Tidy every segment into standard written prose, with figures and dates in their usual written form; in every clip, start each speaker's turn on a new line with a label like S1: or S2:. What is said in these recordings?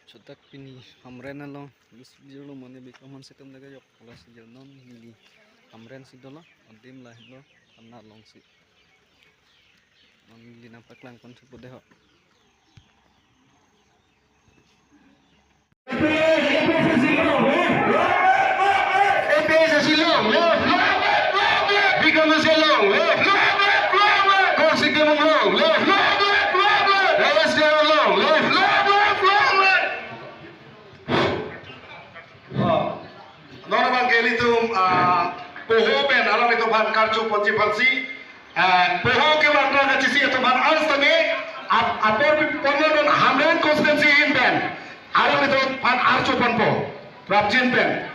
S1: Chotak pini hamren along is jolo mane bikaman sitam daga yok ala si jelnon hili hamren si dolo odim lah lo anna long si non hili nampak lang kon supo deho
S2: Poho ben alam itu ban kartu ponci palsi poho ke warna kecisi itu ban alas tadi apor pemodon hamren konstitusi in ben alam itu ban arcu panpo rapjin ben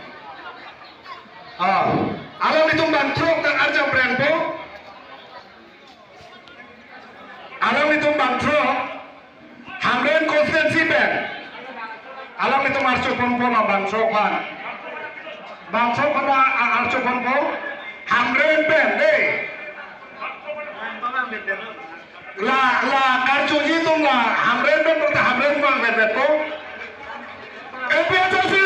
S2: alam itu ban truk dan arjam brand po alam itu ban truk hamren konstitusi ben alam itu arcu panpo ma ban truk ban bangsa pada arco panpo hamren pen deh la kartu itu lah hamren pen berarti hamren bang pen po biasa sih